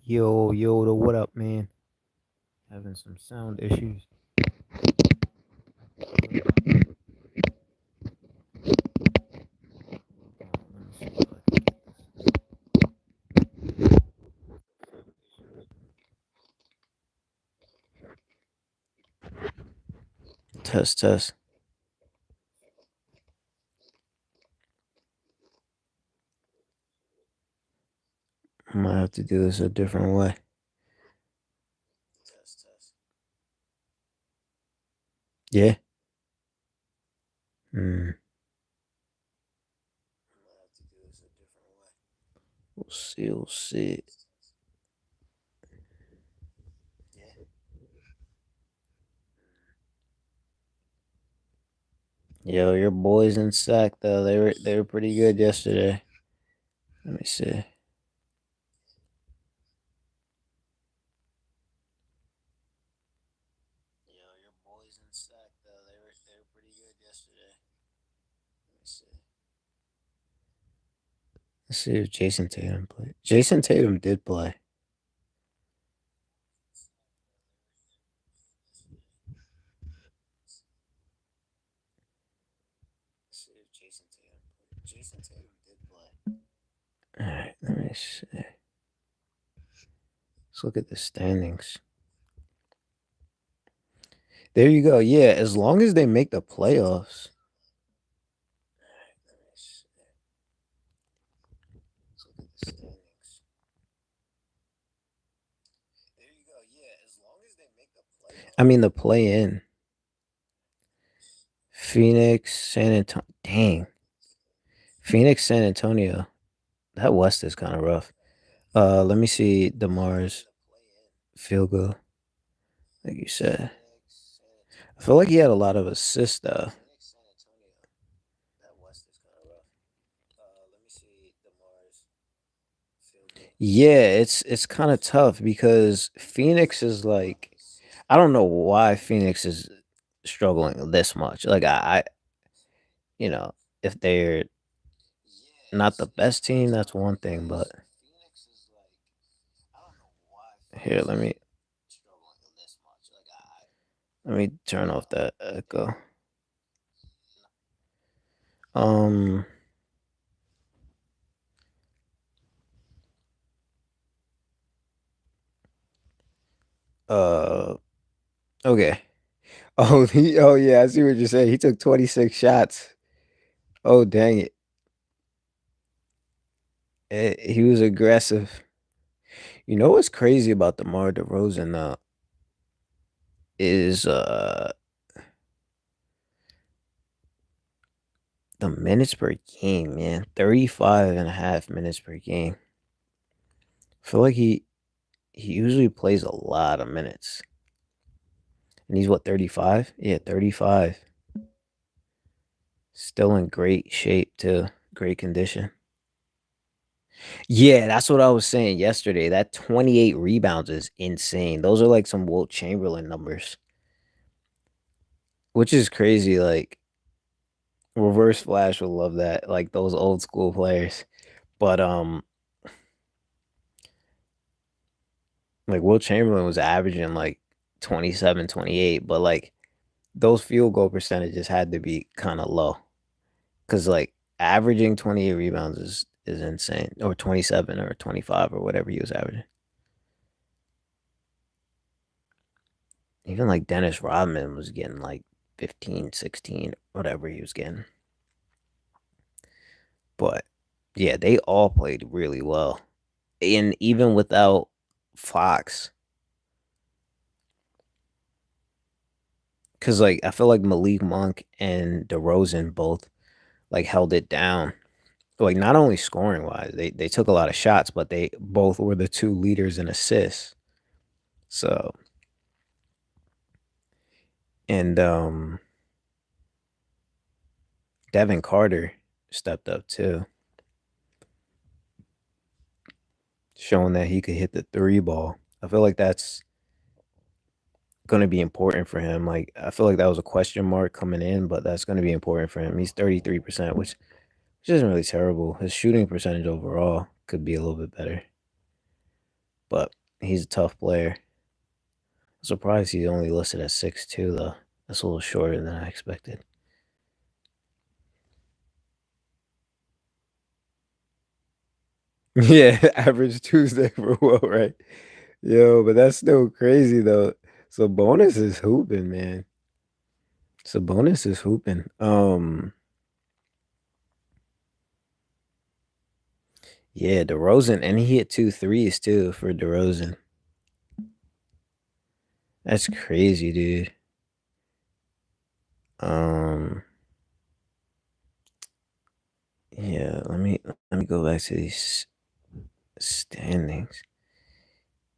Yo, what up, man? Having some sound issues. Let me see if I can get this. Test. I might have to do this a different way. Yeah. Hmm. We'll see. We'll see. Yo, your boys in sack though. They were pretty good yesterday. Let me see. Yo, your boys in sack though. They were pretty good yesterday. Let me see. Let's see if Jason Tatum played. Jason Tatum did play. Let's see if Jason Tatum played. Jason Tatum did play. All right, let me see. Let's look at the standings. There you go. Yeah, as long as they make the playoffs. Let's look at the standings. There you go. Yeah, as long as they make the playoffs. I mean, the play in. Phoenix, San Antonio. Dang. Phoenix, San Antonio. That West is kind of rough. Let me see DeMar's field goal. Like you said. I feel like he had a lot of assists though. Yeah, it's kind of tough because Phoenix is like I don't know why Phoenix is struggling this much. Like I you know, if they're not the best team, that's one thing, but here, let me turn off that echo. Um uh okay. Oh yeah, I see what you're saying. He took 26 shots. Oh dang it. He was aggressive. You know what's crazy about DeMar DeRozan though is the minutes per game, man. 35 and a half minutes per game. I feel like he usually plays a lot of minutes. And he's what, 35? Yeah, 35. Still in great shape too. Great condition. Yeah, that's what I was saying yesterday. That 28 rebounds is insane. Those are like some Wilt Chamberlain numbers, which is crazy. Like Reverse Flash will love that. Like those old school players. But like Wilt Chamberlain was averaging like 27, 28, but like those field goal percentages had to be kind of low cuz like averaging 28 rebounds is insane, or 27 or 25 or whatever he was averaging. Even like Dennis Rodman was getting like 15, 16, whatever he was getting. But yeah, they all played really well. And even without Fox, because like I feel like Malik Monk and DeRozan both like held it down. Like not only scoring wise, they took a lot of shots, but they both were the two leaders in assists. So and Devin Carter stepped up too, showing that he could hit the three ball. I feel like that's gonna be important for him. Like I feel like that was a question mark coming in, but that's gonna be important for him. He's 33%, which isn't really terrible. His shooting percentage overall could be a little bit better. but he's a tough player. Surprised he's only listed at 6'2", though. That's a little shorter than I expected. Yeah, average Tuesday for Will, right? Yo, but that's still crazy though. So bonus is hooping, man. So bonus is hooping. Yeah, DeRozan, and he hit two threes too for DeRozan. That's crazy, dude. Um, yeah, let me go back to these standings.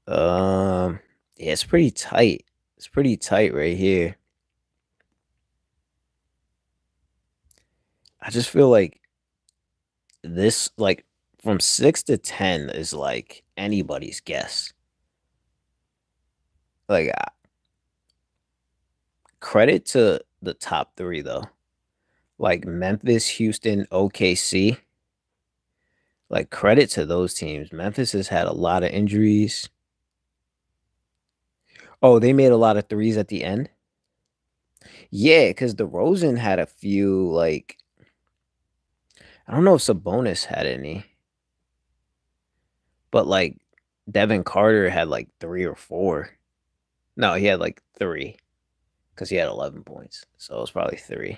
Um, yeah, it's pretty tight. It's pretty tight right here. I just feel like this, like from 6 to 10, is like anybody's guess. Like credit to the top three though, like Memphis, Houston, OKC. Like credit to those teams. Memphis has had a lot of injuries. Oh, they made a lot of threes at the end. Yeah, because DeRozan had a few. Like I don't know if Sabonis had any, but like Devin Carter had like three or four. No, he had like three because he had 11 points, so it was probably three.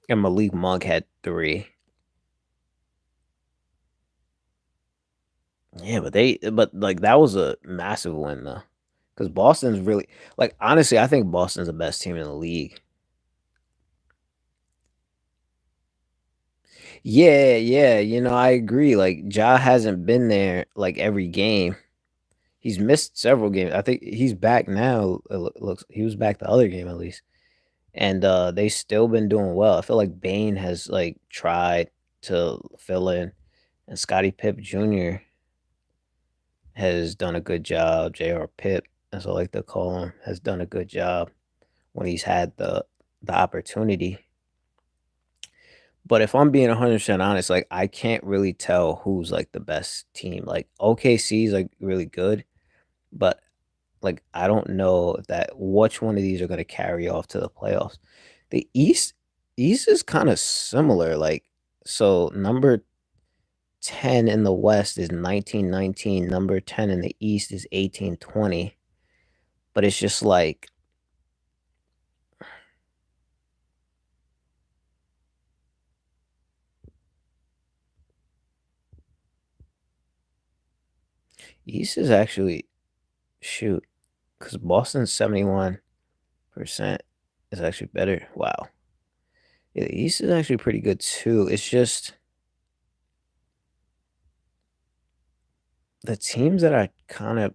And Malik Monk had three. Yeah, but like that was a massive win though, because Boston's really like honestly, I think Boston's the best team in the league. Yeah, yeah, I agree. Like Ja hasn't been there like every game. He's missed several games. I think he's back now. Looks he was back the other game at least, and they still been doing well. I feel like Bane has like tried to fill in, and Scottie Pipp Jr. has done a good job. J.R. Pipp, as I like to call him, has done a good job when he's had the opportunity. But if I'm being 100% honest, like I can't really tell who's like the best team. Like OKC is like really good, but like I don't know that which one of these are going to carry off to the playoffs. The East is kind of similar. Like so, number 10 in the West is 1919. Number 10 in the East is 1820. But it's just like East is actually shoot because Boston's 71% is actually better. Wow. Yeah, the East is actually pretty good too. It's just the teams that I kind of,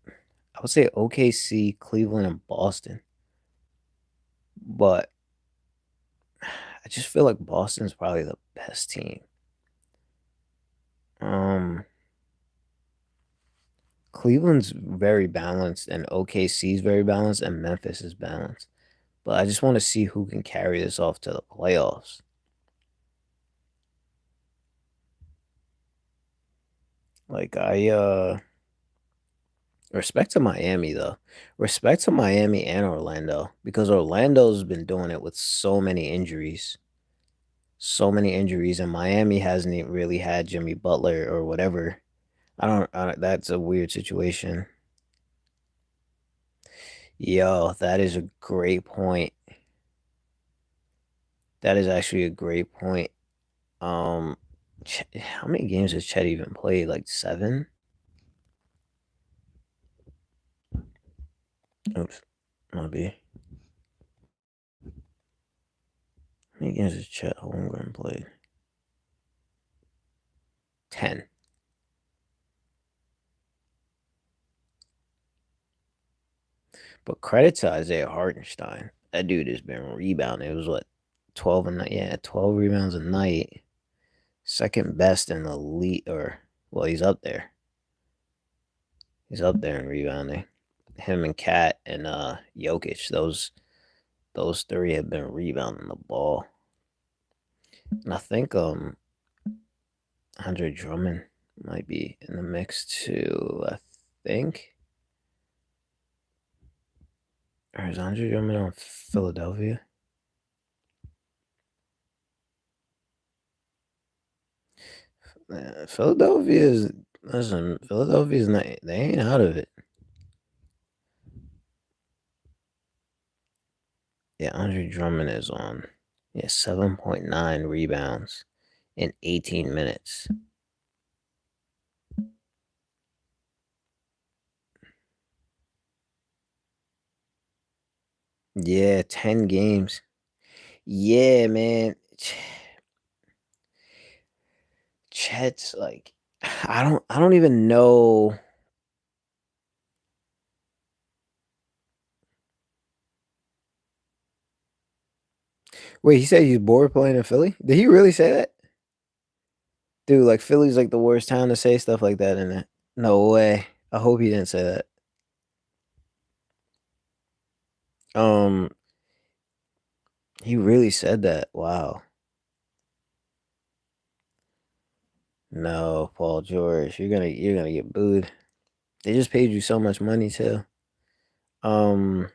I would say OKC, Cleveland, and Boston. But I just feel like Boston's probably the best team. Um, Cleveland's very balanced, and OKC's very balanced, and Memphis is balanced. But I just want to see who can carry this off to the playoffs. Like respect to Miami though. Respect to Miami and Orlando because Orlando's been doing it with so many injuries. So many injuries, and Miami hasn't even really had Jimmy Butler or whatever. I don't that's a weird situation. Yo, that is a great point. That is actually a great point. Um, how many games has Chet even played? Like seven? Oops, might be. How many games has Chet Holmgren played? 10. But credit to Isaiah Hartenstein. That dude has been rebounding. It was what, 12 a night? Yeah, 12 rebounds a night. Second best in the league, or well, he's up there. He's up there in rebounding. Him and Cat and Jokic, those three have been rebounding the ball. And I think Andre Drummond might be in the mix too, I think. Or is Andre Drummond on Philadelphia? Philadelphia is listen. Philadelphia's not. They ain't out of it. Yeah, Andre Drummond is on. Yeah, 7.9 rebounds in 18 minutes. Yeah, 10 games. Yeah, man. Chet's like I don't even know. Wait, he said he's bored playing in Philly? Did he really say that? Dude, like Philly's like the worst town to say stuff like that in it. No way. I hope he didn't say that. Um, he really said that. Wow. No, Paul George, you're gonna get booed. They just paid you so much money too. Um,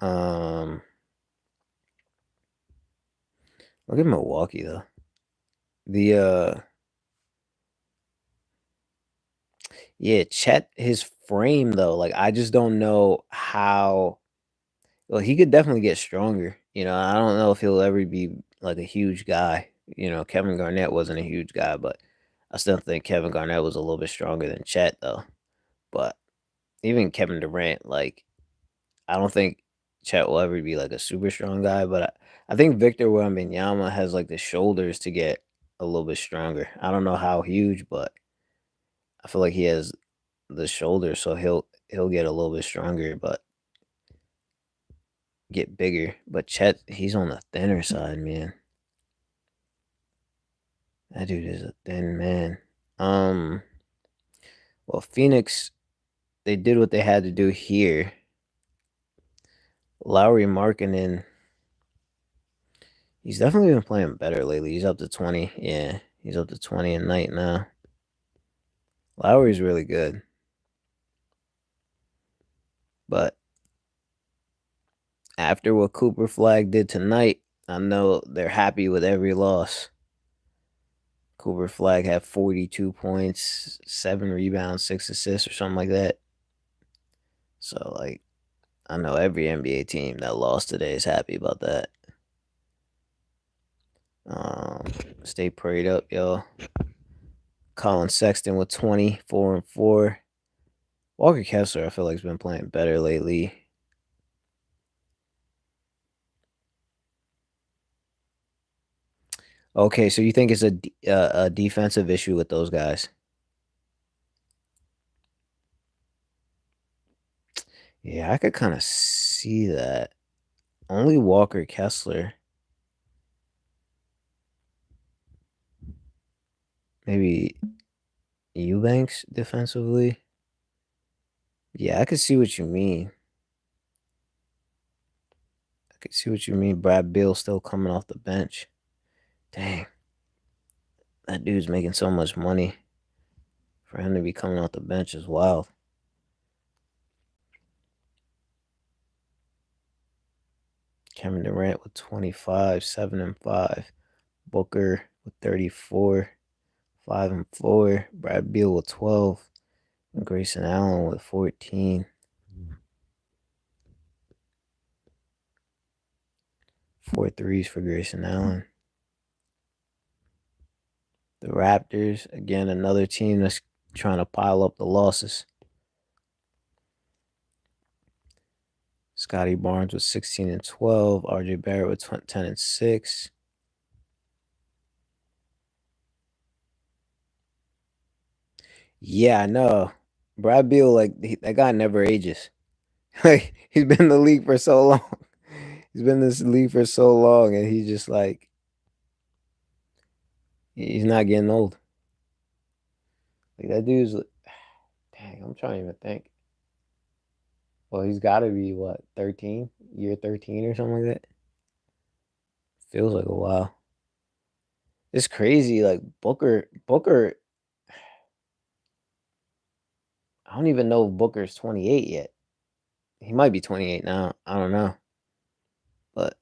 um, look at Milwaukee though. The yeah, Chet, his frame though, like I just don't know how. Well, he could definitely get stronger. I don't know if he'll ever be like a huge guy. Kevin Garnett wasn't a huge guy, but I still think Kevin Garnett was a little bit stronger than Chet though. But even Kevin Durant, like I don't think Chet will ever be like a super strong guy, but I think Victor Wembanyama has like the shoulders to get a little bit stronger. I don't know how huge, but I feel like he has the shoulders, so he'll get a little bit stronger, but get bigger. But Chet, he's on the thinner side, man. That dude is a thin man. Um, well, Phoenix, they did what they had to do here. Lowry Markkinen, he's definitely been playing better lately. He's up to 20. Yeah, he's up to 20 a night now. Lowry's really good, but after what Cooper Flag did tonight, I know they're happy with every loss. Cooper Flag had 42 points, 7 rebounds, 6 assists, or something like that. So, like, I know every NBA team that lost today is happy about that. Um, Stay prayed up, yo. Colin Sexton with 20, 4 and 4. Walker Kessler, I feel like, has been playing better lately. Okay, so you think it's a defensive issue with those guys? Yeah, I could kind of see that. Only Walker Kessler, maybe Eubanks defensively. Yeah, I could see what you mean. I could see what you mean. Brad Beal still coming off the bench. Dang, that dude's making so much money. For him to be coming off the bench is wild. Kevin Durant with 25, 7 and 5. Booker with 34, 5 and 4. Brad Beal with 12. And Grayson Allen with 14. 4 threes for Grayson Allen. The Raptors, again, another team that's trying to pile up the losses. Scotty Barnes with 16 and 12. RJ Barrett with 10 and 6. Yeah, I know. Brad Beal, like, that guy never ages. Like, he's been in the league for so long. He's been in this league for so long, and he's just like, he's not getting old. Like, that dude's, dang, I'm trying to even think. Well, he's got to be, what, 13? Year 13 or something like that? Feels like a while. It's crazy. Like Booker. I don't even know if Booker's 28 yet. He might be 28 now. I don't know, but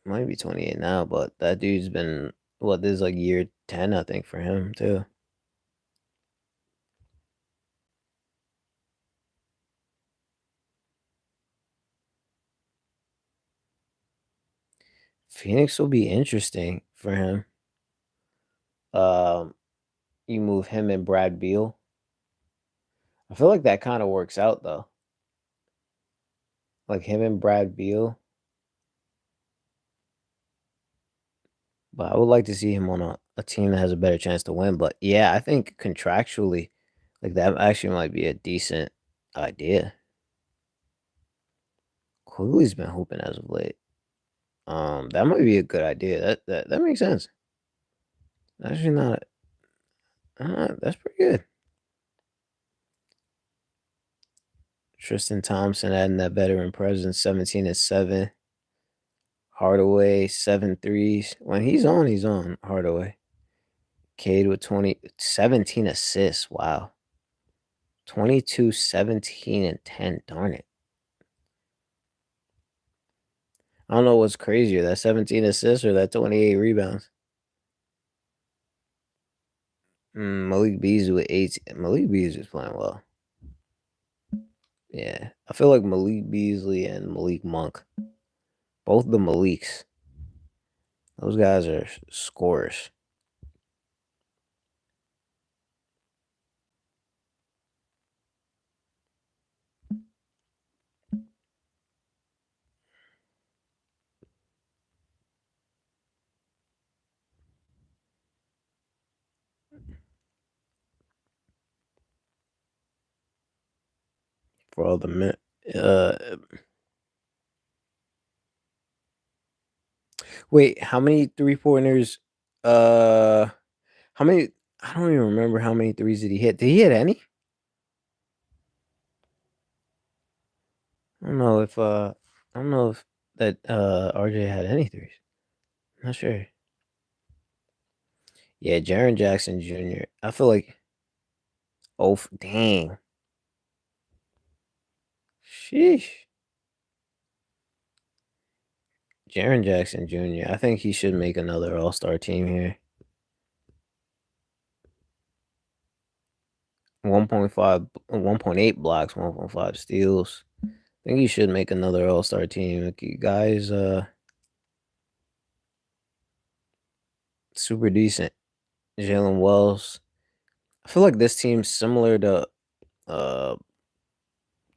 might be 28 now. But that dude's been what? This is like year 10, I think, for him too. Phoenix will be interesting for him. Um, you move him and Brad Beal. I feel like that kind of works out though. Like him and Brad Beal. But I would like to see him on a team that has a better chance to win. But yeah, I think contractually, like that actually might be a decent idea. Quigley's been hooping as of late. That might be a good idea. That makes sense. Actually, not. That's pretty good. Tristan Thompson adding that veteran presence, 17 and 7. Hardaway 7 threes. When he's on, he's on. Hardaway. Cade with 17 assists. Wow. 22, 17, and 10. Darn it. I don't know what's crazier, that 17 assists or that 28 rebounds. Malik Beasley with 8. Malik Beasley's playing well. Yeah. I feel like Malik Beasley and Malik Monk, both the Maliks, those guys are scorers. For all the men. Uh, Wait, how many 3 pointers? Uh, how many? I don't even remember how many threes did he hit. Did he hit any? I don't know if I don't know if that RJ had any threes. Not sure. Yeah, Jaren Jackson Jr. I feel like dang. Sheesh. Jaren Jackson Jr. I think he should make another All-Star team here. 1.5, 1.8 blocks, 1.5 steals. I think he should make another All-Star team. Like, you guys, super decent. Jalen Wells. I feel like this team's similar to uh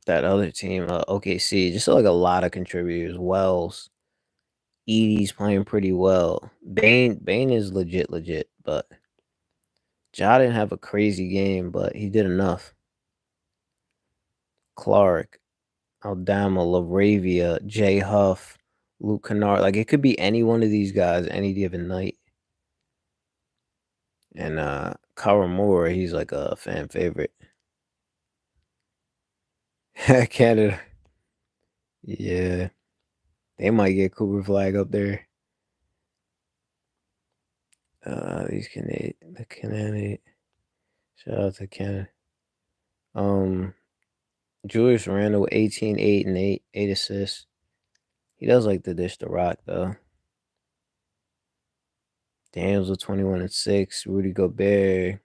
that other team, OKC. Just like a lot of contributors. Wells, Edie's playing pretty well. Bane is legit, but Ja didn't have a crazy game, but he did enough. Clark, Aldama, Laravia, Jay Huff, Luke Kennard. Like it could be any one of these guys any given night. And Kara Moore, he's like a fan favorite. Canada. Yeah. They might get Cooper Flag up there. These Canadian. Shout out to Canada. Um, Julius Randle with 18, 8, and 8 assists. He does like to dish the rock though. Daniels with 21 and 6. Rudy Gobert,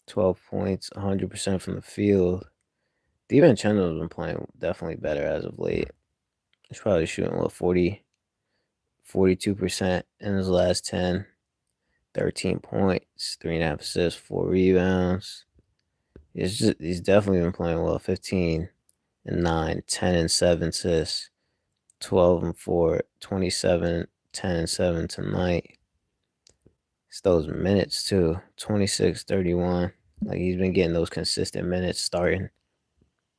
12 points, 100% from the field. DiVincenzo's been playing definitely better as of late. He's probably shooting what 42% in his last 10. 13 points, 3.5 assists, 4 rebounds. He's definitely been playing well. 15 and 9, 10 and 7 assists, 12 and 4, 27, 10 and 7 tonight. It's those minutes too. 26, 31. Like he's been getting those consistent minutes starting.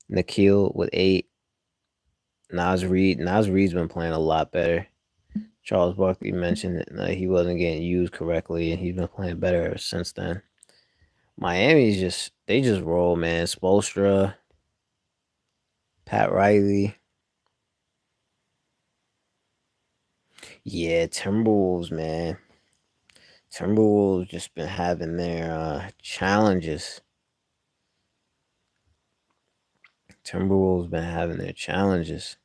Nikhil with 8. Naz Reid. Naz Reid's been playing a lot better. Charles Barkley mentioned that he wasn't getting used correctly, and he's been playing better ever since then. Miami's they just roll, man. Spoelstra, Pat Riley. Yeah, Timberwolves, man. Timberwolves just been having their challenges. Timberwolves been having their challenges.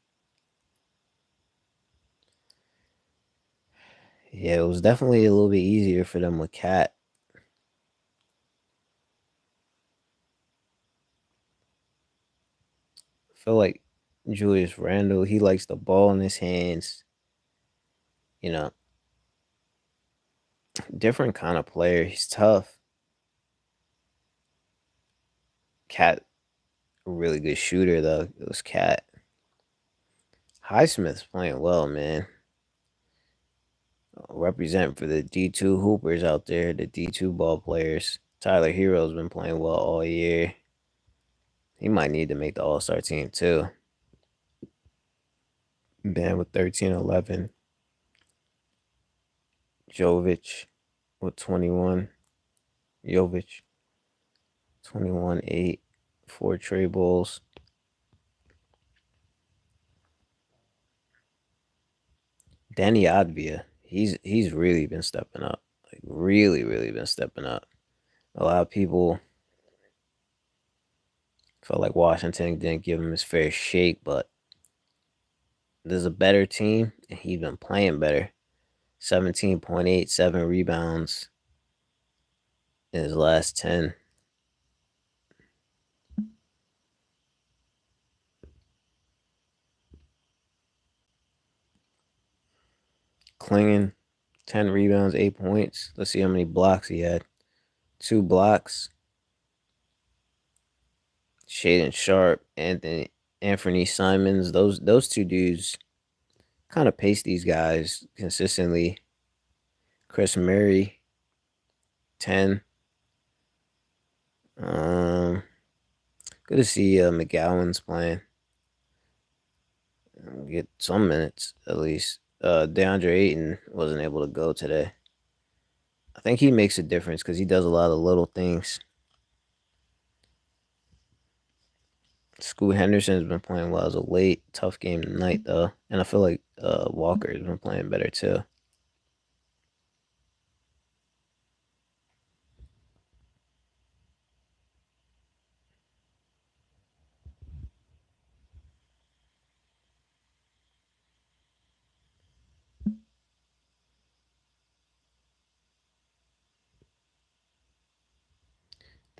Yeah, it was definitely a little bit easier for them with Cat. I feel like Julius Randle, he likes the ball in his hands. You know, different kind of player. He's tough. Cat, a really good shooter though. It was Cat. Highsmith's playing well, man. Represent for the D2 hoopers out there, the D2 ball players. Tyler Hero's been playing well all year. He might need to make the All Star team too. Ben with 13-11. Jovic with 21. Jovic 21-8. 4 Trey Bowles. Danny Advia. He's really been stepping up. Like really, really been stepping up. A lot of people felt like Washington didn't give him his fair shake, but there's a better team and he's been playing better. 17.8, 7 rebounds in his last 10. Klingin, 10 rebounds, 8 points. Let's see how many blocks he had. 2 blocks. Shaden Sharp, Anthony Simons, those two dudes kind of pace these guys consistently. Chris Murray, 10. Um, Good to see McGowan's playing. Get some minutes at least. DeAndre Ayton wasn't able to go today. I think he makes a difference because he does a lot of little things. Scoot Henderson's been playing well as a late, tough game tonight though, and I feel like Walker's been playing better too.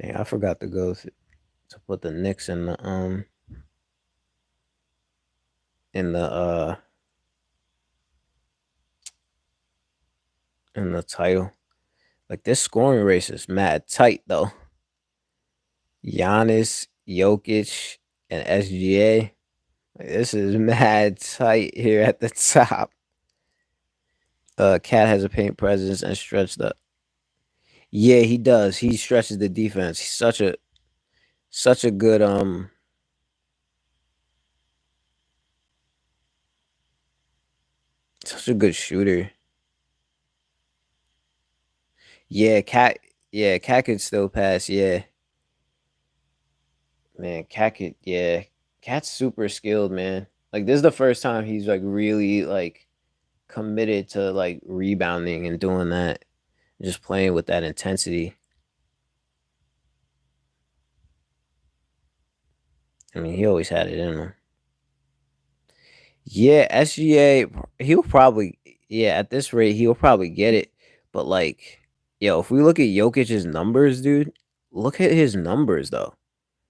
Dang, I forgot to to put the Knicks in the title. Like this scoring race is mad tight though. Giannis, Jokic, and SGA. Like, this is mad tight here at the top. Cat has a paint presence and stretched up. Yeah, he does. He stretches the defense. He's such a good such a good shooter. Yeah, Cat could still pass. Yeah, man, Cat's super skilled, man. Like this is the first time he's like really like committed to like rebounding and doing that, just playing with that intensity. I mean, he always had it in him. Yeah, SGA, he'll probably, yeah, at this rate, he'll probably get it. But like, yo, if we look at Jokic's numbers, dude, look at his numbers though.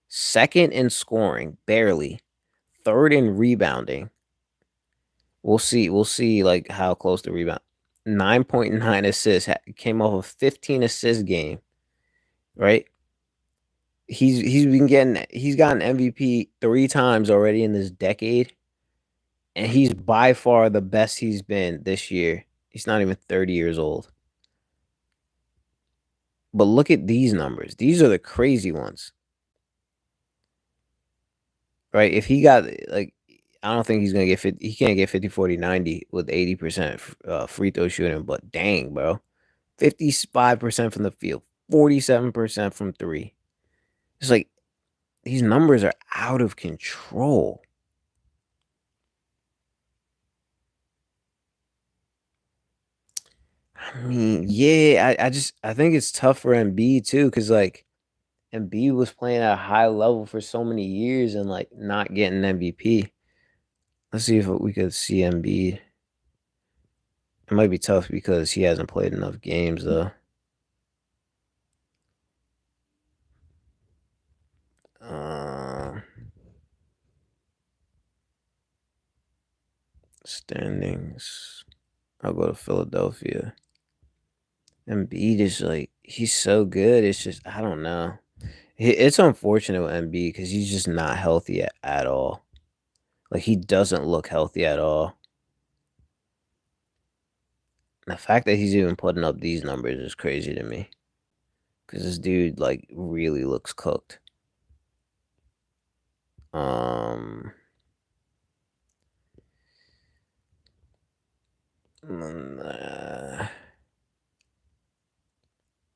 Second in scoring, barely. Third in rebounding. We'll see like how close the rebound. 9.9 assists came off a 15 assist game, right? He's gotten MVP 3 times already in this decade, and he's by far the best he's been this year. He's not even 30 years old. But look at these numbers. These are the crazy ones, right? If he got like, I don't think he's gonna get 50. He can't get 50, 40, 90 with 80% free throw shooting. But dang, bro, 55% from the field, 47% from three. It's like these numbers are out of control. I mean, yeah, I think it's tough for Embiid too, because like Embiid was playing at a high level for so many years and like not getting MVP. Let's see if we could see Embiid. It might be tough because he hasn't played enough games though. Um, Standings. I'll go to Philadelphia. Embiid is like he's so good. It's just I don't know. It's unfortunate with Embiid because he's just not healthy at all. Like he doesn't look healthy at all. The fact that he's even putting up these numbers is crazy to me. Because this dude like really looks cooked. Um, uh,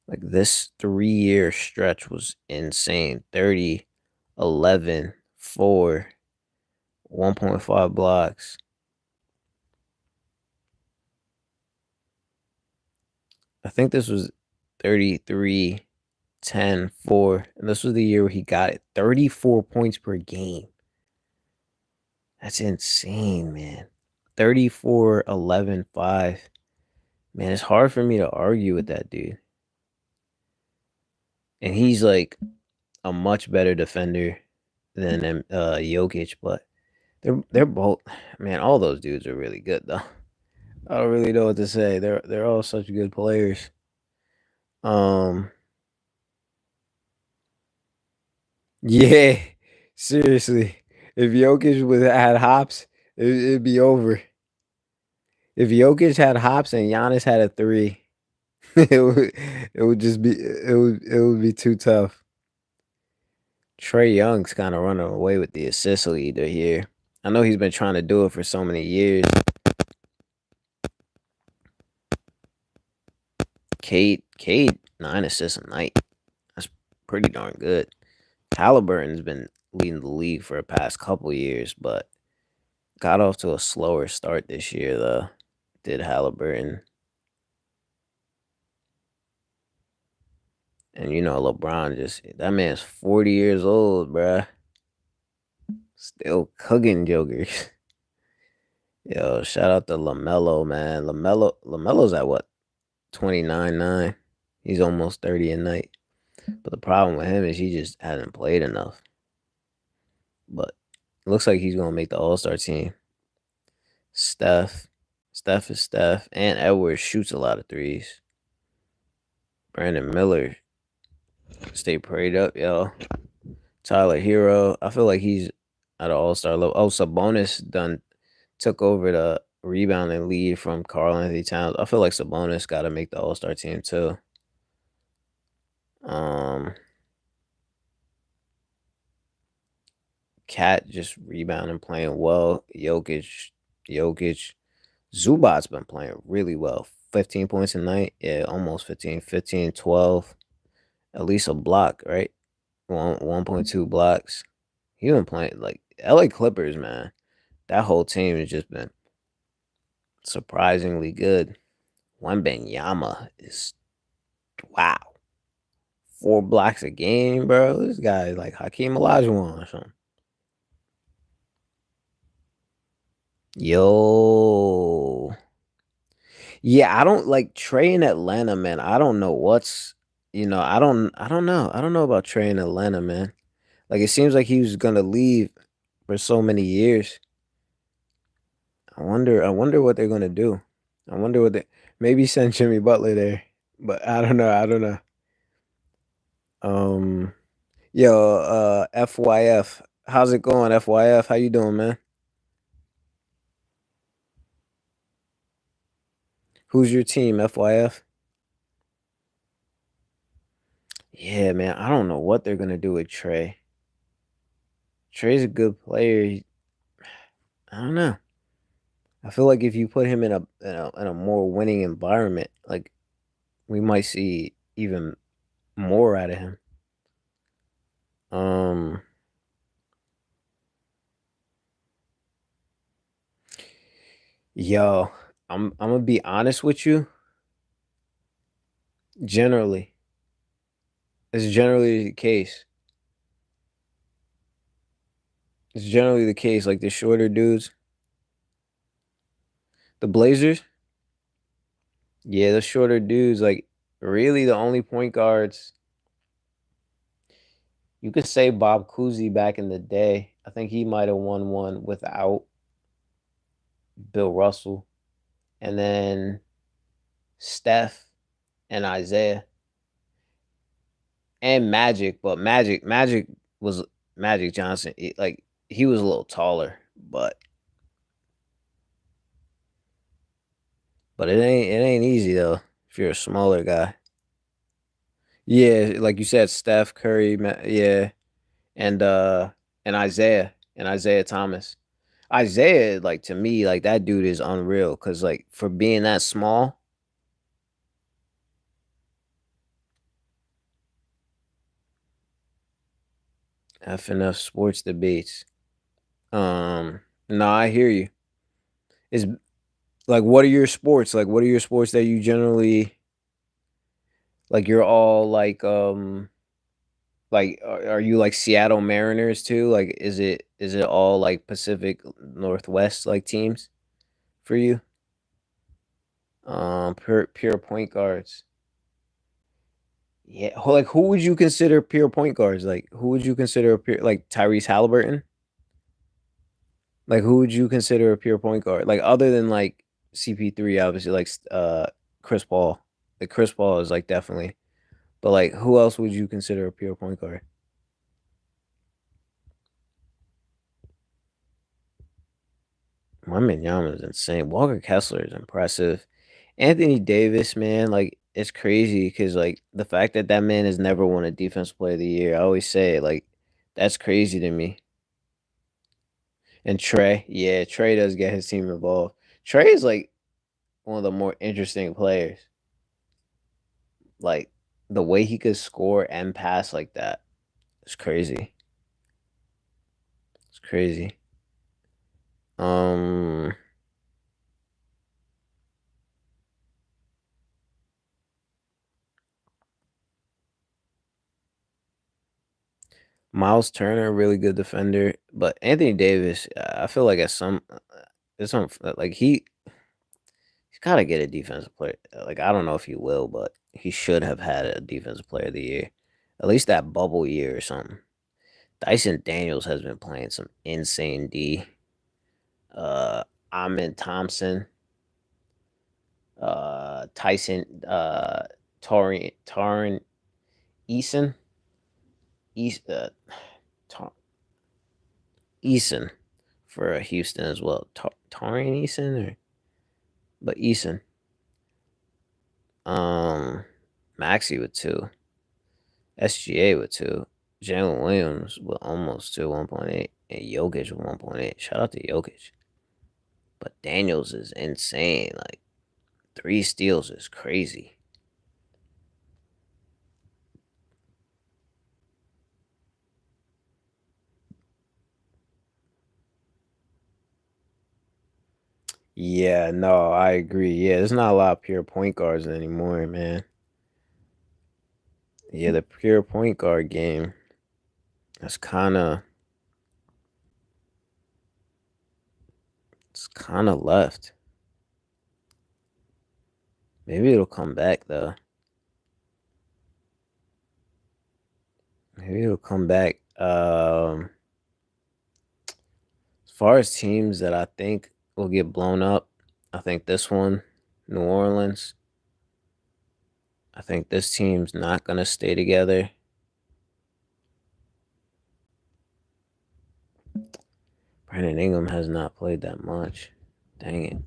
like this 3 year stretch was insane. 30, 11, 4, 1.5 blocks. I think this was 33, 10, 4. And this was the year where he got it. 34 points per game. That's insane, man. 34, 11, 5. Man, it's hard for me to argue with that dude. And he's like a much better defender than Jokic, but they're both man, all those dudes are really good though. I don't really know what to say. They're all such good players. Um yeah, seriously. If Jokic would had hops, it'd be over. If Jokic had hops and Giannis had a three, it would just be it would be too tough. Trey Young's kind of running away with the assist leader here. I know he's been trying to do it for so many years. Cade, 9 assists a night. That's pretty darn good. Halliburton's been leading the league for the past couple years, but got off to a slower start this year though. Did Halliburton. And you know LeBron just that man's 40 years old, bruh. Still cooking jokers. Yo, shout out to LaMelo, man. LaMelo's at what? 29-9. He's almost 30 a night. But the problem with him is he just hasn't played enough. But it looks like he's gonna make the All-Star team. Steph. Steph is Steph. And Edwards shoots a lot of threes. Brandon Miller. Stay prayed up, yo. Tyler Hero. I feel like he's at an all-star level. Oh, Sabonis done took over the rebounding lead from Karl Anthony Towns. I feel like Sabonis gotta make the all-star team too. Um Cat just rebounding, playing well. Jokic. Zubac's been playing really well. 15 points a night. Yeah, almost 15. 15, 12. At least a block, right? 1.2 blocks. He been playing like LA Clippers, man. That whole team has just been surprisingly good. Wembanyama is wow. 4 blocks a game, bro. This guy is like Hakeem Olajuwon or something. Yo. Yeah, I don't like Trey in Atlanta, man. I don't know what's I don't know. I don't know about Trey in Atlanta, man. Like it seems like he was gonna leave for so many years. I wonder what they're gonna do. I wonder what they maybe send Jimmy Butler there. But I don't know. I don't know. Um Yo, FYF. How's it going, FYF? How you doing, man? Who's your team, FYF? Yeah, man. I don't know what they're gonna do with Trey. Trey's a good player. I don't know. I feel like if you put him in a more winning environment, like we might see even more out of him. Um, yo, I'm gonna be honest with you. Generally, it's generally the case. It's generally the case. Like the shorter dudes, the Blazers. Yeah, the shorter dudes. Like really, the only point guards you could say Bob Cousy back in the day. I think he might have won one without Bill Russell, and then Steph and Isaiah and Magic. But Magic was Magic Johnson. Like he was a little taller, but it ain't easy though if you're a smaller guy. Yeah, like you said, Steph Curry, yeah, and uh and Isaiah Thomas. Isaiah, like to me, like that dude is unreal because like for being that small, FNF sports debates. No, I hear you. Is like what are your sports? Like what are your sports that you generally like? You're all like are you like Seattle Mariners too? Like is it all like Pacific Northwest like teams for you? Pure point guards. Yeah, like who would you consider pure point guards? Like who would you consider a pure like Tyrese Halliburton? Like who would you consider a pure point guard? Like other than like CP3, obviously like Chris Paul. Like Chris Paul is like definitely. But like who else would you consider a pure point guard? Wembanyama is insane. Walker Kessler is impressive. Anthony Davis, man, like it's crazy because like the fact that that man has never won a Defensive Player of the Year. I always say it, like that's crazy to me. And Trey, yeah, Trey does get his team involved. Trey is like one of the more interesting players. Like the way he could score and pass like that is crazy. It's crazy. Um, Miles Turner, really good defender, but Anthony Davis, I feel like at there's some like he's got to get a defensive player. Like I don't know if he will, but he should have had a defensive player of the year, at least that bubble year or something. Dyson Daniels has been playing some insane D. Uh, Amin Thompson, Tyson, Tarin Eason, East, Tar- Eason for Houston as well. Tarin Eason, but Eason. Um, Maxi with two, SGA with two, Jalen Williams with almost two, 1.8, and Jokic with 1.8. Shout out to Jokic. But Daniels is insane. Like three steals is crazy. Yeah, no, I agree. Yeah, there's not a lot of pure point guards anymore, man. Yeah, the pure point guard game that's kind of left. Maybe it'll come back though. Maybe it'll come back. As far as teams that I think will get blown up, I think this one, New Orleans. I think this team's not gonna stay together. Brandon Ingram has not played that much. Dang it.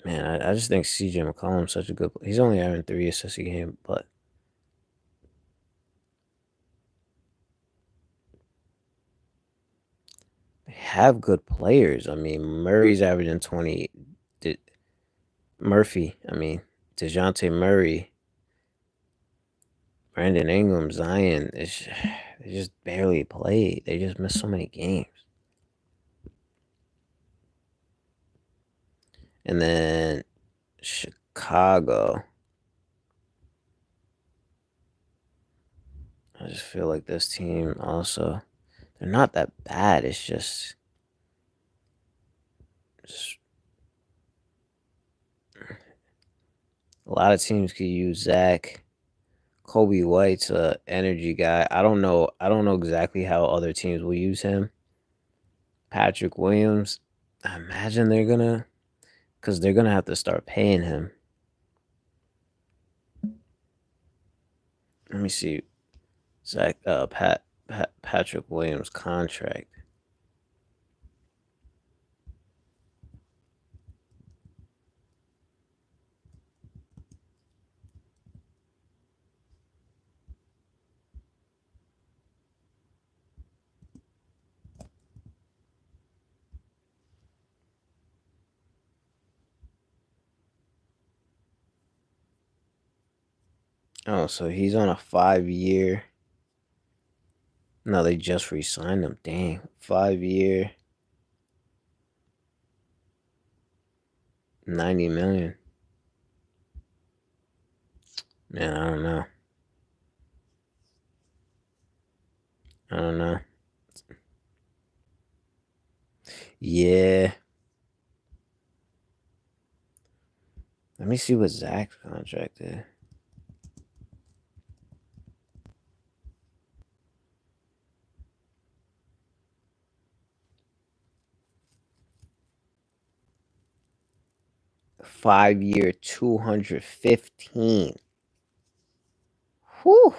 Man, I just think CJ McCollum's such a good. He's only having 3 assists a game, but they have good players. I mean, Murray's averaging 20. De- Murphy, I mean, DeJounte Murray, Brandon Ingram, Zion. They just barely played. They just missed so many games. And then Chicago. I just feel like this team also, they're not that bad. It's just a lot of teams could use Zach. Kobe White's a energy guy. I don't know exactly how other teams will use him. Patrick Williams. I imagine because they're gonna have to start paying him. Let me see. Patrick Williams contract. Oh, so he's on a 5 year. No, they just re-signed him. Dang, 5 year, 90 million. Man, I don't know. I don't know. Yeah. Let me see what Zach's contract is. 5 year, 215. Whew.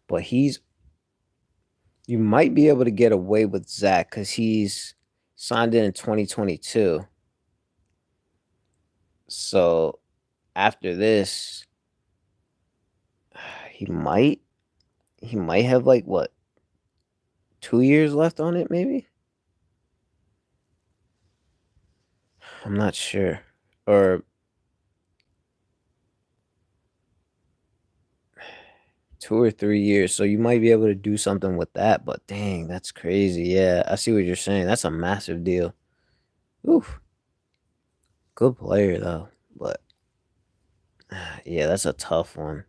But you might be able to get away with Zach because he's signed in 2022. So after this, he might he might have like what, 2 years left on it, maybe? I'm not sure. Or 2 or 3 years. So you might be able to do something with that, but dang, that's crazy. Yeah, I see what you're saying. That's a massive deal. Oof. Good player though. But yeah, that's a tough one.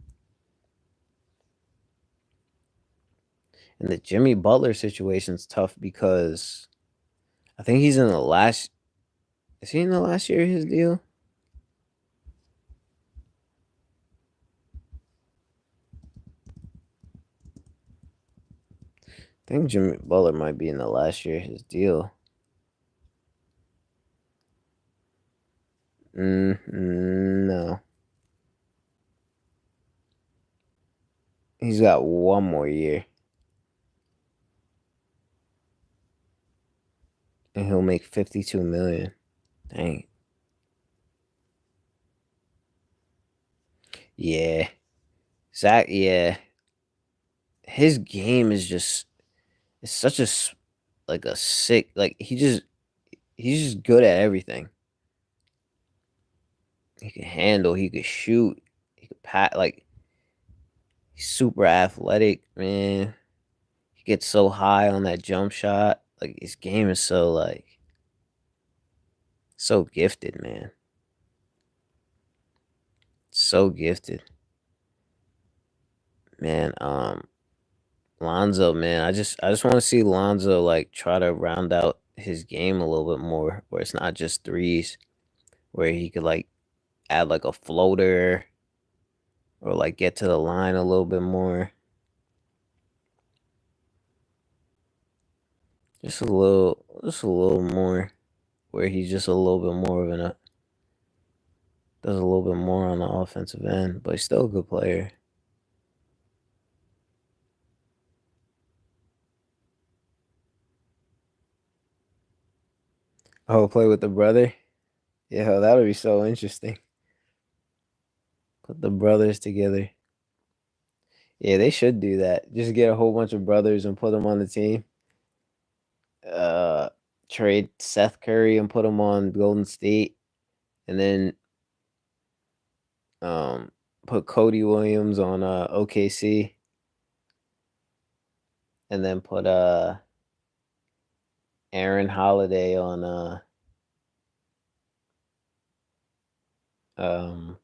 And the Jimmy Butler situation's tough because I think he's in the last is he in the last year of his deal? I think Jimmy Butler might be in the last year of his deal. No. He's got one more year. And he'll make 52 million. Dang. Yeah. Zach, yeah. His game is just it's such like a sick like he's just good at everything. He can handle, he could shoot, he could pat like he's super athletic, man. He gets so high on that jump shot. Like his game is so so gifted, man. So gifted. Man, Lonzo, man, I just want to see Lonzo like try to round out his game a little bit more, where it's not just threes, where he could like add like a floater or like get to the line a little bit more. Just a little more, where he's just a little bit more of an does a little bit more on the offensive end, but he's still a good player. Oh, play with the brother? Yeah, that would be so interesting. Put the brothers together. Yeah, they should do that. Just get a whole bunch of brothers and put them on the team. Uh, Trade Seth Curry and put him on Golden State, and then Um, put Cody Williams on OKC, and then put Aaron Holiday on um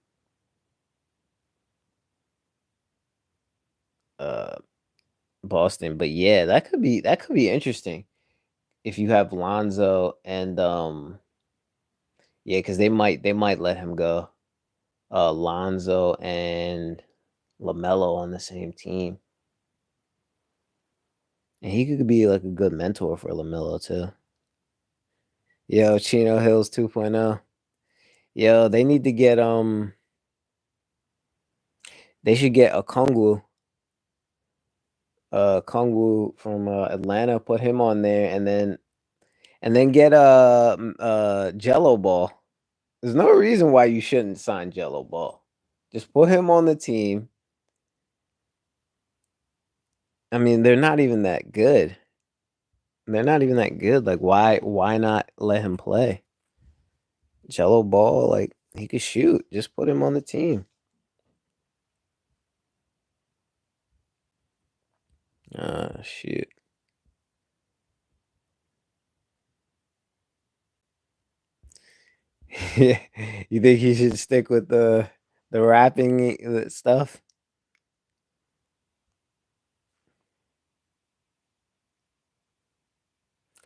uh Boston. But yeah, that could be interesting if you have Lonzo and yeah, because they might let him go. Lonzo and LaMelo on the same team, and he could be like a good mentor for LaMelo too. Yo, Chino Hills 2.0. Yo, they need to get they should get a Kongwu from Atlanta, put him on there, and then get Jello Ball. There's no reason why you shouldn't sign Jello Ball. Just put him on the team. I mean, they're not even that good. They're not even that good. Like, why not let him play? Jello Ball, like he could shoot. Just put him on the team. Shoot. You think he should stick with the rapping stuff?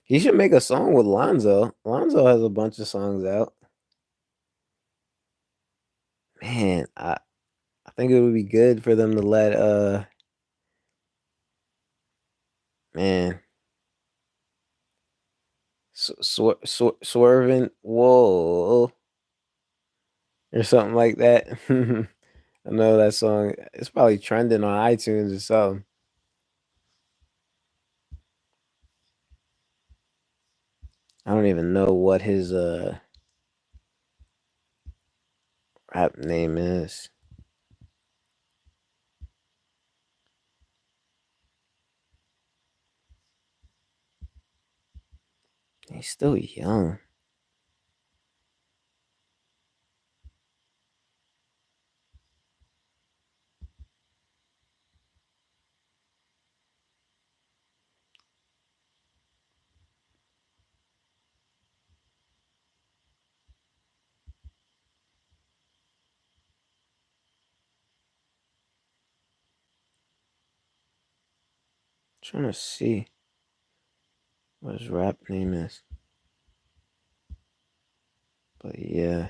He should make a song with Lonzo. Lonzo has a bunch of songs out. Man, I think it would be good for them to let man swerving whoa or something like that. I know that song. It's probably trending on iTunes or something. I don't even know what his rap name is. He's still young. Trying to see what his rap name is. But yeah,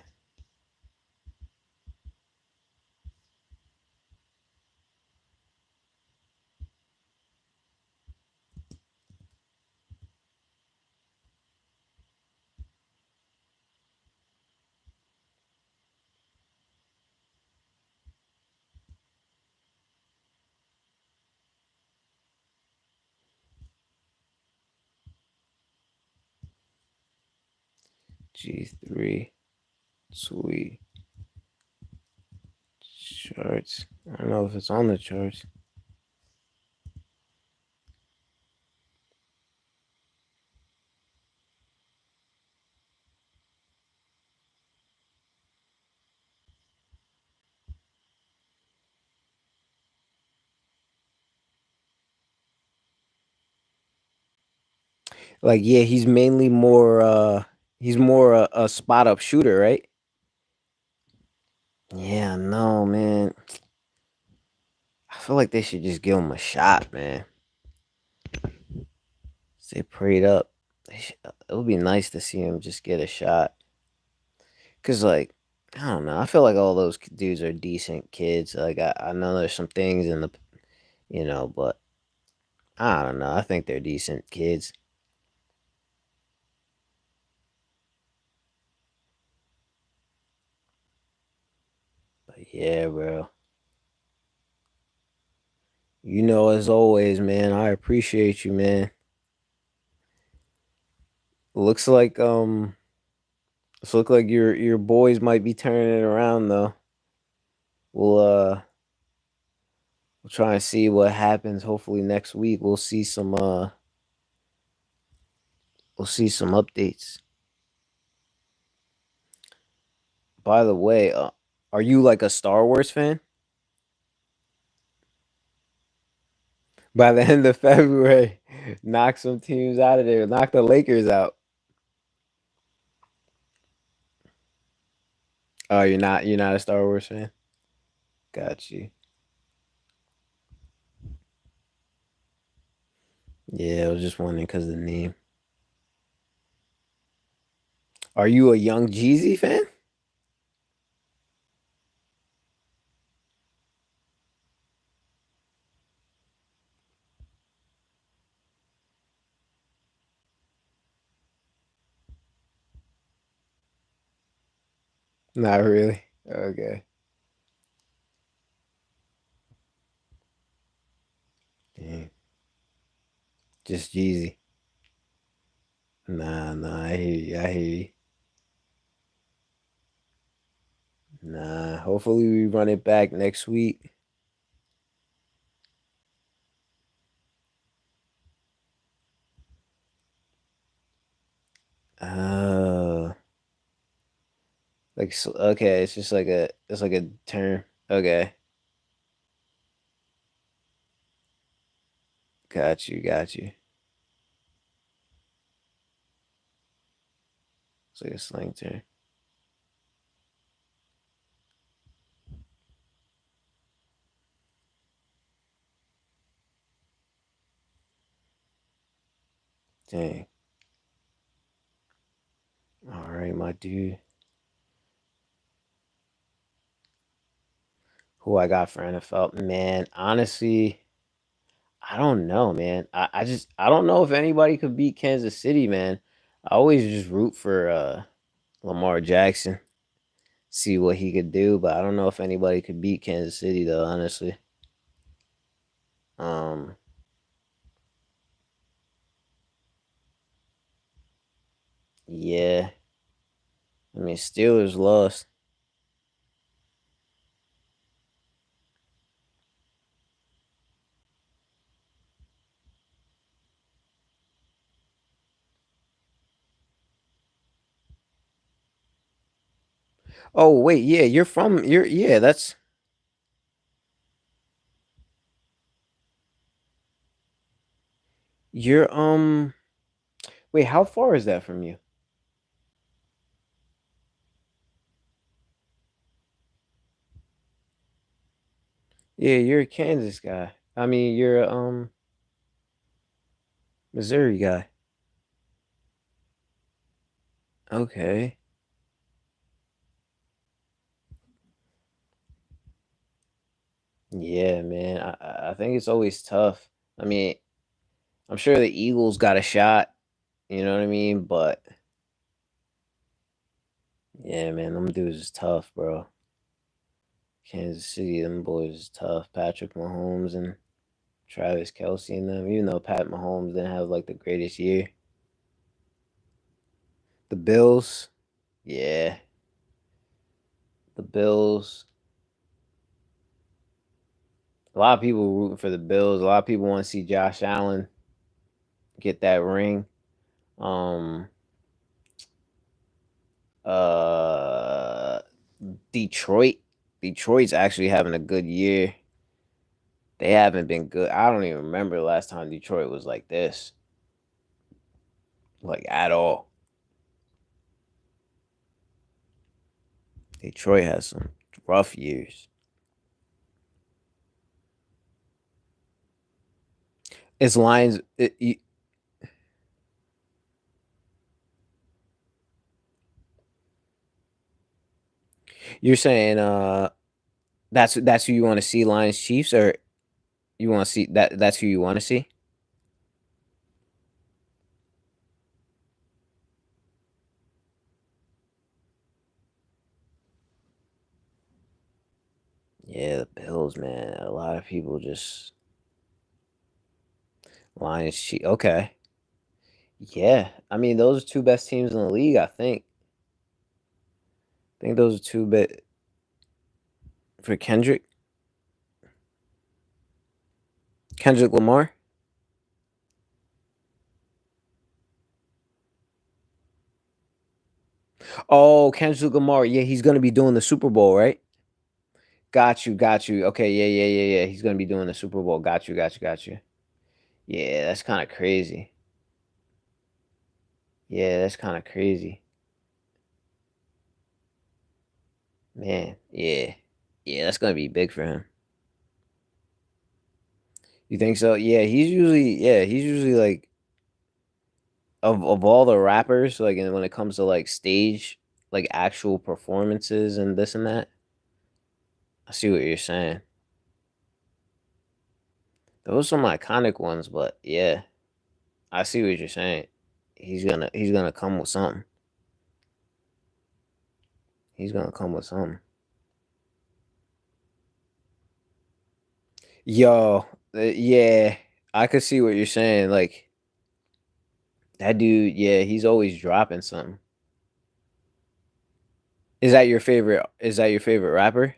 G3 Sweet charts. I don't know if it's on the charts. Like, yeah, he's more a spot up shooter, right? Yeah, no, man. I feel like they should just give him a shot, man. Stay prayed up. It would be nice to see him just get a shot. Cause like, I don't know. I feel like all those dudes are decent kids. Like I know there's some things in the but I don't know. I think they're decent kids. But yeah, bro. As always, man, I appreciate you, man. Looks like your boys might be turning it around though. We'll uh we'll try and see what happens. Hopefully next week we'll see some updates. By the way, Are you like a Star Wars fan? By the end of February, knock some teams out of there. Knock the Lakers out. Oh, you're not a Star Wars fan? Got you. Yeah, I was just wondering because of the name. Are you a Young Jeezy fan? Not really. Okay. Dang. Just Jeezy. Nah, nah, I hear you. I hear you. Nah, hopefully we run it back next week. Oh, okay, it's just like it's like a term. Okay, got you, got you. It's like a slang term. Dang. All right, my dude. Who I got for NFL? Man, honestly, I don't know, man. I don't know if anybody could beat Kansas City, man. I always just root for Lamar Jackson, see what he could do, but I don't know if anybody could beat Kansas City though, honestly. Um, yeah. I mean, Steelers lost. Oh wait, yeah, yeah, you're wait, how far is that from you? Yeah, you're a Kansas guy. I mean, you're a Missouri guy. Okay. Yeah, man. I think it's always tough. I mean, I'm sure the Eagles got a shot, you know what I mean? But yeah, man, them dudes is tough, bro. Kansas City, them boys is tough. Patrick Mahomes and Travis Kelsey and them, even though Pat Mahomes didn't have like the greatest year. The Bills, yeah. The Bills. A lot of people rooting for the Bills. A lot of people want to see Josh Allen get that ring. Um uh Detroit. Detroit's actually having a good year. They haven't been good. I don't even remember the last time Detroit was like this, like at all. Detroit has some rough years. It's Lions. You're saying that's who you want to see, Lions Chiefs, or you want to see that's who you want to see? Yeah, the Bills, man. A lot of people just Lions Chiefs. Okay. Yeah. I mean, those are two best teams in the league, I think. I think those are two bit for Kendrick Lamar. Oh, Kendrick Lamar. Yeah, he's gonna be doing the Super Bowl, right? Got you. Okay, yeah, yeah, yeah, yeah. He's gonna be doing the Super Bowl. Got you, got you, got you. Yeah, that's kind of crazy. Yeah, that's kind of crazy. Man, yeah. Yeah, that's gonna be big for him. You think so? Yeah, he's usually like of all the rappers, like and when it comes to like stage, like actual performances and this and that. I see what you're saying. Those are some iconic ones, but yeah, I see what you're saying. He's gonna come with something. He's gonna come with something. Yo, yeah, I could see what you're saying. Like that dude, yeah, he's always dropping something. Is that your favorite? Is that your favorite rapper?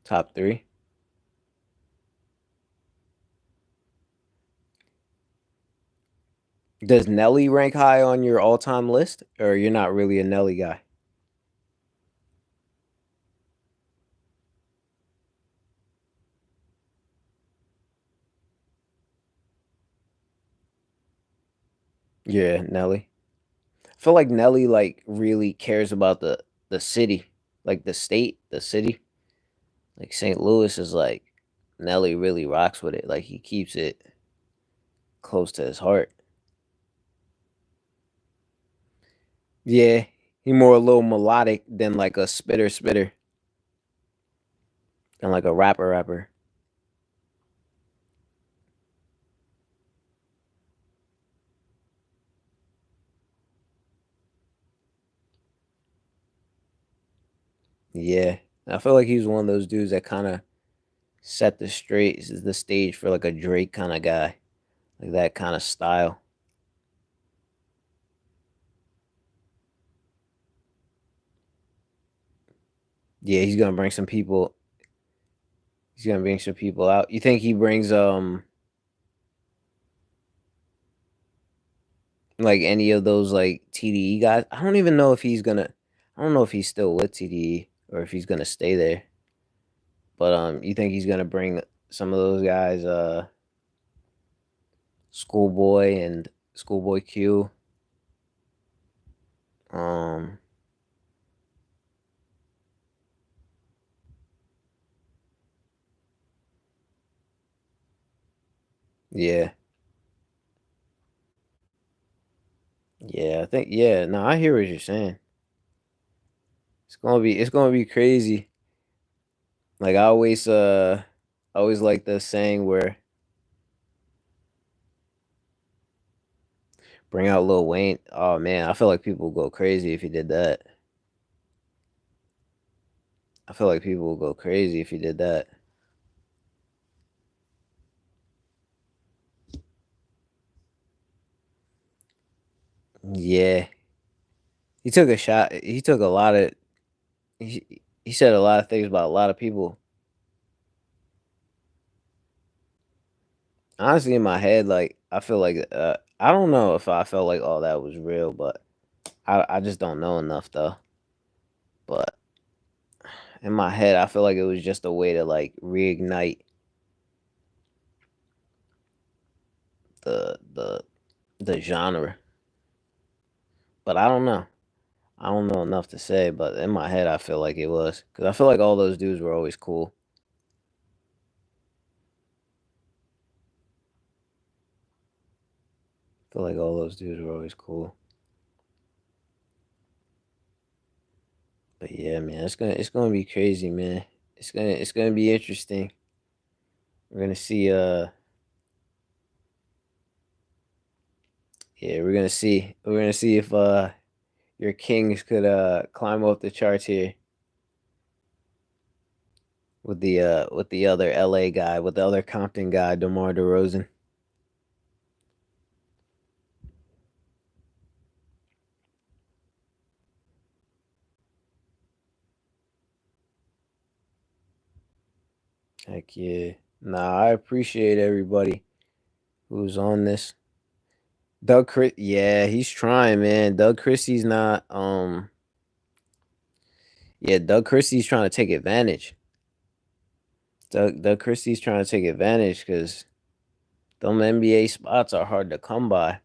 Top three. Does Nelly rank high on your all-time list, or you're not really a Nelly guy? Yeah, Nelly. I feel like Nelly like really cares about the city, like the state, the city. Like St. Louis is like Nelly really rocks with it. Like he keeps it close to his heart. Yeah, he more a little melodic than like a spitter than like a rapper. Yeah, I feel like he's one of those dudes that kind of set the stage for like a Drake kind of guy, like that kind of style. Yeah, he's gonna bring some people. He's gonna bring some people out. You think he brings like any of those like TDE guys? I don't even know if he's gonna. I don't know if he's still with TDE or if he's gonna stay there. But you think he's gonna bring some of those guys? Schoolboy and Schoolboy Q. Um, yeah, yeah. I think yeah. No, I hear what you're saying. It's gonna be crazy. Like I always like the saying where bring out Lil Wayne. Oh man, I feel like people would go crazy if he did that. I feel like people would go crazy if he did that. Yeah, he took a shot. He took a lot of. He said a lot of things about a lot of people. Honestly, in my head, like I feel like I don't know if I felt like all that was real, but I just don't know enough though. But in my head, I feel like it was just a way to like reignite the the the genre. But I don't know. I don't know enough to say, but in my head, I feel like it was because I feel like all those dudes were always cool. I feel like all those dudes were always cool. But yeah, man, it's gonna be crazy, man. It's gonna be interesting. We're gonna see. Yeah, we're gonna see if your Kings could climb up the charts here with the other LA guy, with the other Compton guy, DeMar DeRozan. Heck yeah. Nah, I appreciate everybody who's on this. Yeah, he's trying, man. Doug Christie's not yeah, Doug Christie's trying to take advantage. Doug Christie's trying to take advantage because them NBA spots are hard to come by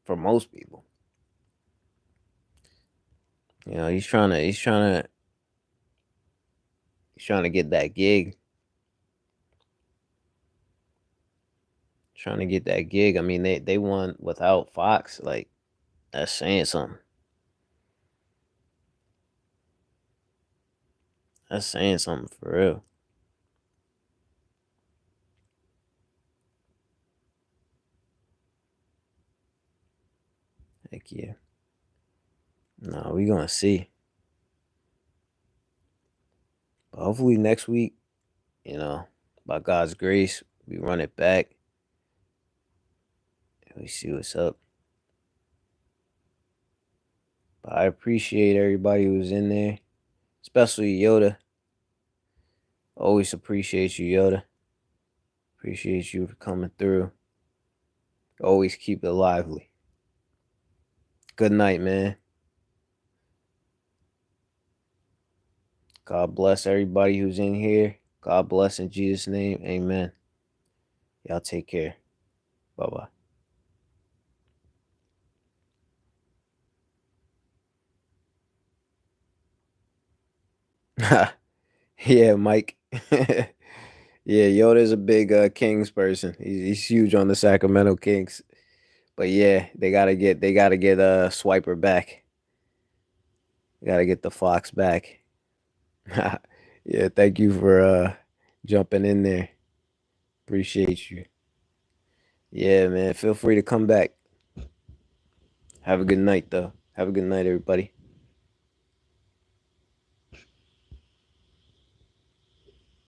for most people. You know, he's trying to get that gig. Trying to get that gig. I mean, they won without Fox. Like that's saying something. That's saying something for real. Heck yeah. No, we gonna see. But hopefully next week, you know, by God's grace, we run it back and we see what's up. But I appreciate everybody who's in there, especially Yoda. Always appreciate you, Yoda. Appreciate you for coming through. Always keep it lively. Good night, man. God bless everybody who's in here. God bless in Jesus' name. Amen. Y'all take care. Bye bye. Yeah, Mike. Yeah, Yoda's a big Kings person. He's huge on the Sacramento Kings. But yeah, they gotta get Swiper back. Gotta get the Fox back. Yeah, thank you for jumping in there. Appreciate you. Yeah, man. Feel free to come back. Have a good night though. Have a good night, everybody.